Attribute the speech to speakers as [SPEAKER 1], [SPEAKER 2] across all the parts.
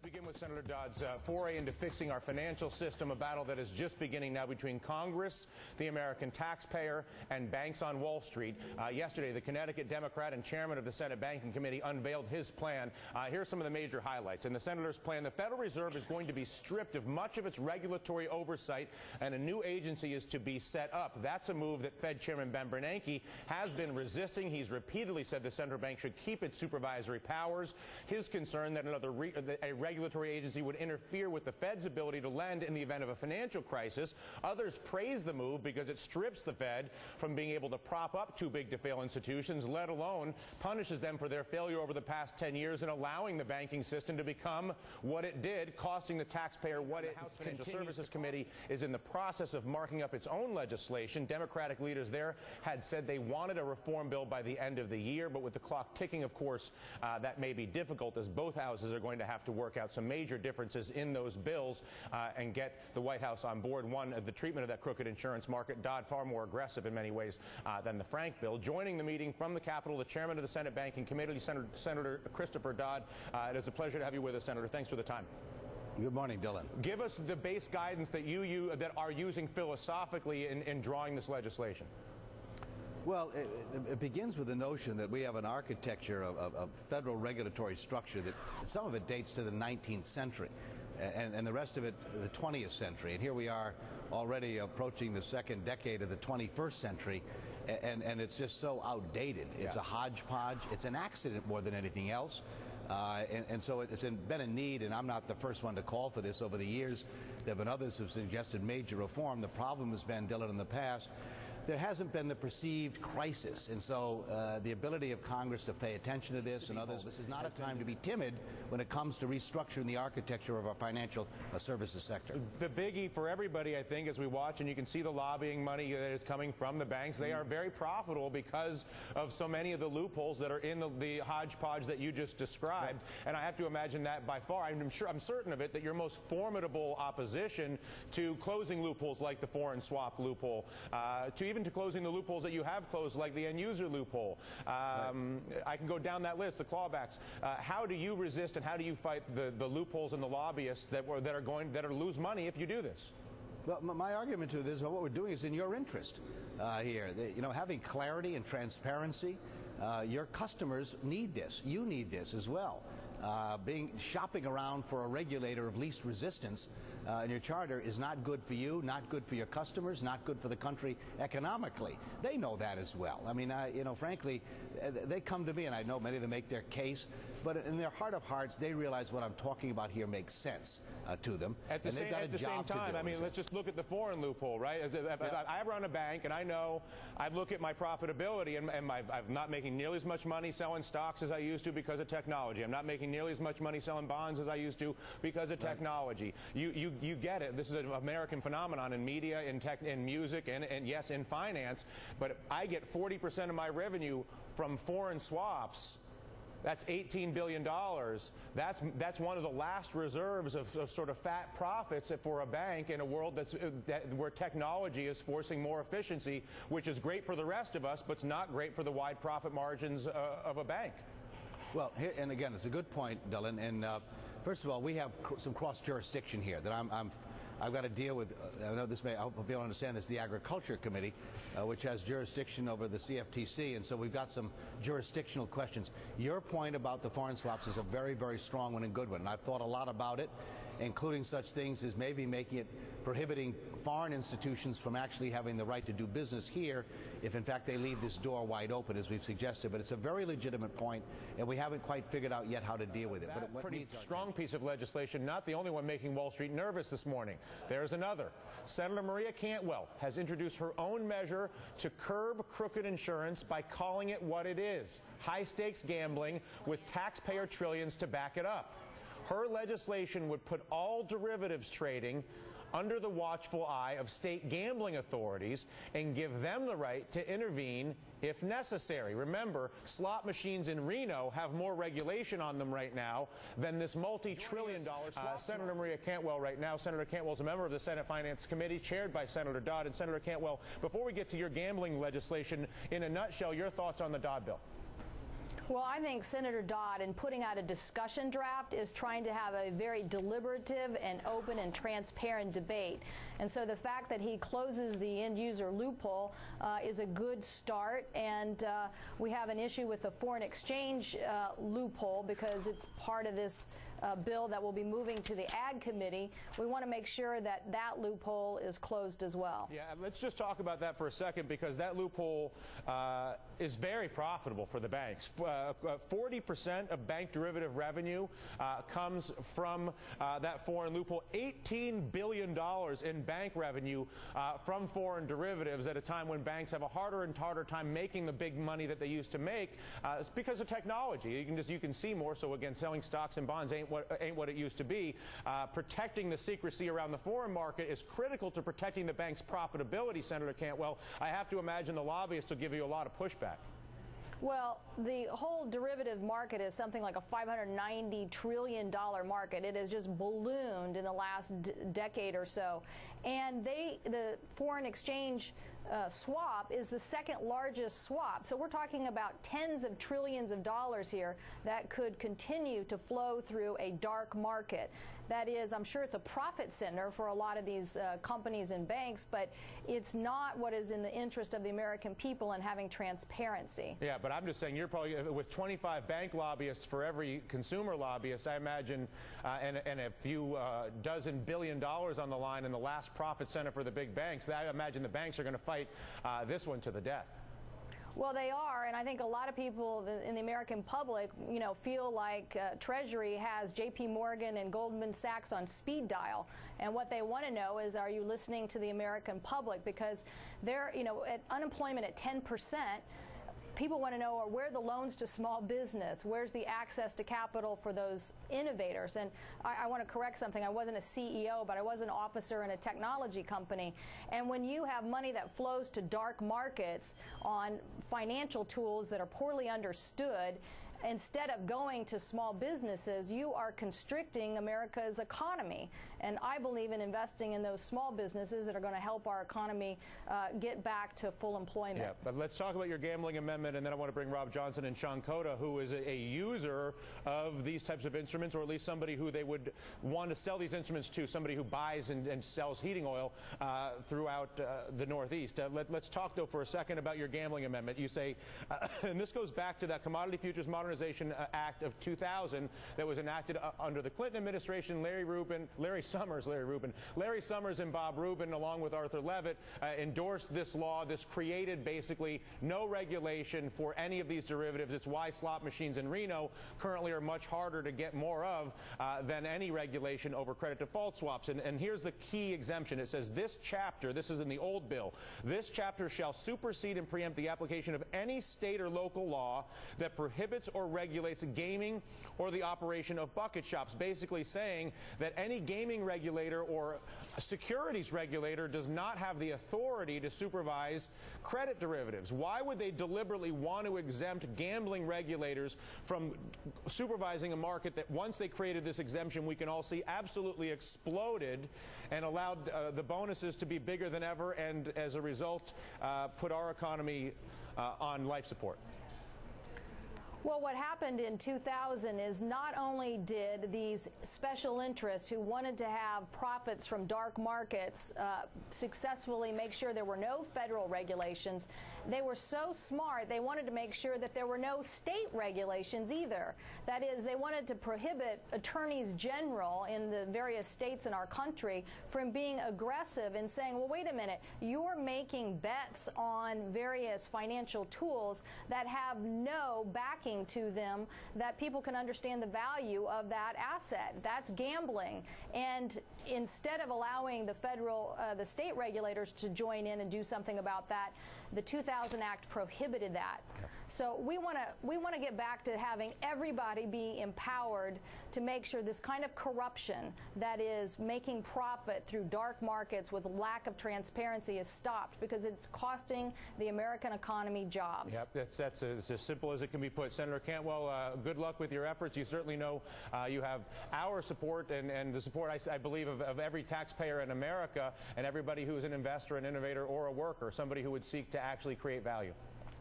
[SPEAKER 1] Begin with Senator Dodd's foray into fixing our financial system, a battle that is just beginning now between Congress, the American taxpayer, and banks on Wall Street. Yesterday, the Connecticut Democrat and chairman of the Senate Banking Committee unveiled his plan. Here are some of the major highlights. In the senator's plan, the Federal Reserve is going to be stripped of much of its regulatory oversight, and a new agency is to be set up. That's a move that Fed Chairman Ben Bernanke has been resisting. He's repeatedly said the central bank should keep its supervisory powers. His concern that a regulatory agency would interfere with the Fed's ability to lend in the event of a financial crisis. Others praise the move because it strips the Fed from being able to prop up too big to fail institutions, let alone punishes them for their failure over the past 10 years in allowing the banking system to become what it did, costing the taxpayer what it. The House Financial Services Committee is in the process of marking up its own legislation. Democratic leaders there had said they wanted a reform bill by the end of the year, but with the clock ticking, of course, that may be difficult as both houses are going to have to work out some major differences in those bills and get the White House on board. One, the treatment of that crooked insurance market. Dodd far more aggressive in many ways than the Frank bill. Joining the meeting from the Capitol, the chairman of the Senate Banking Committee, Senator Christopher Dodd. It is a pleasure to have you with us, Senator. Thanks for the time.
[SPEAKER 2] Good morning, Dylan.
[SPEAKER 1] Give us the base guidance that you are using philosophically in drawing this legislation.
[SPEAKER 2] Well, it begins with the notion that we have an architecture of federal regulatory structure that some of it dates to the 19th century and the rest of it the 20th century. And here we are already approaching the second decade of the 21st century, and it's just so outdated. It's a hodgepodge. It's an accident more than anything else. And so it's been a need, and I'm not the first one to call for this. Over the years, there have been others who have suggested major reform. The problem has been, Dylan, in the past, there hasn't been the perceived crisis, and so the ability of Congress to pay attention to this and others, this is not a time to be timid when it comes to restructuring the architecture of our financial services sector. The
[SPEAKER 1] biggie for everybody, I think, as we watch, and you can see the lobbying money that is coming from the banks, they are very profitable because of so many of the loopholes that are in the hodgepodge that you just described. Right. And I have to imagine that by far, I'm certain of it, that your most formidable opposition to closing loopholes like the foreign swap loophole, even to closing the loopholes that you have closed, like the user loophole. I can go down that list, the clawbacks. How do you resist and how do you fight the loopholes and the lobbyists that are lose money if you do this?
[SPEAKER 2] Well, my argument to this, what we're doing is in your interest here. Having clarity and transparency. Your customers need this. You need this as well. Shopping around for a regulator of least resistance in your charter is not good for you, not good for your customers, not good for the country economically. They know that as well. I mean, frankly, they come to me, and I know many of them make their case, but in their heart of hearts, they realize what I'm talking about here makes sense to them.
[SPEAKER 1] At the same time, I mean, let's just look at the foreign loophole, right? I run a bank, and I know I look at my profitability, and I'm not making nearly as much money selling stocks as I used to because of technology. I'm not making nearly as much money selling bonds as I used to because of technology. You get it. This is an American phenomenon in media, in tech, in music, and yes, in finance. But I get 40% of my revenue from foreign swaps. That's $18 billion. That's one of the last reserves of sort of fat profits for a bank in a world where technology is forcing more efficiency, which is great for the rest of us, but it's not great for the wide profit margins of a bank.
[SPEAKER 2] Well, here, and again, it's a good point, Dylan. And first of all, we have some cross-jurisdiction here that I've got to deal with. I know this I hope you'll understand this. The Agriculture Committee, which has jurisdiction over the CFTC, and so we've got some jurisdictional questions. Your point about the foreign swaps is a very, very strong one and good one. And I've thought a lot about it, including such things as maybe making it prohibiting foreign institutions from actually having the right to do business here if, in fact, they leave this door wide open, as we've suggested. But it's a very legitimate point, and we haven't quite figured out yet how to deal with it.
[SPEAKER 1] But a pretty strong piece of legislation, not the only one making Wall Street nervous this morning. There's another. Senator Maria Cantwell has introduced her own measure to curb crooked insurance by calling it what it is: high-stakes gambling with taxpayer trillions to back it up. Her legislation would put all derivatives trading under the watchful eye of state gambling authorities and give them the right to intervene if necessary. Remember, slot machines in Reno have more regulation on them right now than this multi-trillion-dollar slot. Senator Maria Cantwell right now. Senator Cantwell is a member of the Senate Finance Committee, chaired by Senator Dodd. And Senator Cantwell, before we get to your gambling legislation, in a nutshell, your thoughts on the Dodd bill.
[SPEAKER 3] Well, I think Senator Dodd, in putting out a discussion draft, is trying to have a very deliberative and open and transparent debate. And so the fact that he closes the end-user loophole is a good start. And we have an issue with the foreign exchange loophole because it's part of this bill that will be moving to the Ag Committee. We want to make sure that that loophole is closed as well.
[SPEAKER 1] Yeah, let's just talk about that for a second, because that loophole is very profitable for the banks. 40% of bank derivative revenue comes from that foreign loophole. $18 billion in bank revenue from foreign derivatives at a time when banks have a harder and harder time making the big money that they used to make. It's because of technology. You can see more. So again, selling stocks and bonds ain't what it used to be. Protecting the secrecy around the foreign market is critical to protecting the bank's profitability, Senator Cantwell. I have to imagine the lobbyists will give you a lot of pushback.
[SPEAKER 3] Well, the whole derivative market is something like a $590 trillion market. It has just ballooned in the last decade or so. And the foreign exchange swap is the second largest swap. So we're talking about tens of trillions of dollars here that could continue to flow through a dark market. That is, I'm sure it's a profit center for a lot of these companies and banks, but it's not what is in the interest of the American people in having transparency.
[SPEAKER 1] Yeah, but I'm just saying, you're probably, with 25 bank lobbyists for every consumer lobbyist, I imagine, and a few dozen $1 billion on the line in the last profit center for the big banks, I imagine the banks are going to fight this one to the death.
[SPEAKER 3] Well, they are, and I think a lot of people in the American public, feel like Treasury has J.P. Morgan and Goldman Sachs on speed dial, and what they want to know is, are you listening to the American public? Because they're, at unemployment at 10%. People want to know, where are the loans to small business? Where's the access to capital for those innovators? And I want to correct something. I wasn't a CEO, but I was an officer in a technology company. And when you have money that flows to dark markets on financial tools that are poorly understood, instead of going to small businesses, you are constricting America's economy. And I believe in investing in those small businesses that are going to help our economy get back to full employment.
[SPEAKER 1] Yeah, but let's talk about your gambling amendment, and then I want to bring Rob Johnson and Sean Cota, who is a user of these types of instruments, or at least somebody who they would want to sell these instruments to, somebody who buys and sells heating oil throughout the Northeast. Let's talk, though, for a second about your gambling amendment. You say, and this goes back to that Commodity Futures Modernization Act of 2000 that was enacted under the Clinton administration. Larry Summers and Bob Rubin, along with Arthur Levitt, endorsed this law. This created basically no regulation for any of these derivatives. It's why slot machines in Reno currently are much harder to get more of than any regulation over credit default swaps. And here's the key exemption. It says this chapter, this is in the old bill, this chapter shall supersede and preempt the application of any state or local law that prohibits or regulates gaming or the operation of bucket shops, basically saying that any gaming regulator or securities regulator does not have the authority to supervise credit derivatives. Why would they deliberately want to exempt gambling regulators from supervising a market that, once they created this exemption, we can all see absolutely exploded and allowed the bonuses to be bigger than ever, and as a result put our economy on life support?
[SPEAKER 3] Well, what happened in 2000 is not only did these special interests who wanted to have profits from dark markets successfully make sure there were no federal regulations, they were so smart they wanted to make sure that there were no state regulations either. That is, they wanted to prohibit attorneys general in the various states in our country from being aggressive and saying, well, wait a minute, you're making bets on various financial tools that have no backing to them that people can understand the value of that asset. That's gambling. And instead of allowing the state regulators to join in and do something about that, the 2000 Act prohibited that. Yep. So we want to get back to having everybody be empowered to make sure this kind of corruption that is making profit through dark markets with lack of transparency is stopped, because it's costing the American economy jobs.
[SPEAKER 1] Yep, that's as simple as it can be put. Senator Cantwell, good luck with your efforts. You certainly know you have our support and the support, I believe, of every taxpayer in America and everybody who's an investor, an innovator, or a worker, somebody who would seek to actually create value.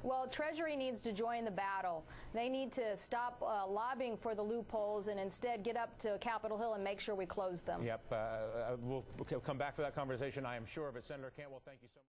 [SPEAKER 3] Well, Treasury needs to join the battle. They need to stop lobbying for the loopholes and instead get up to Capitol Hill and make sure we close them.
[SPEAKER 1] Yep. We'll come back for that conversation, I am sure of it. Senator Cantwell, thank you so much.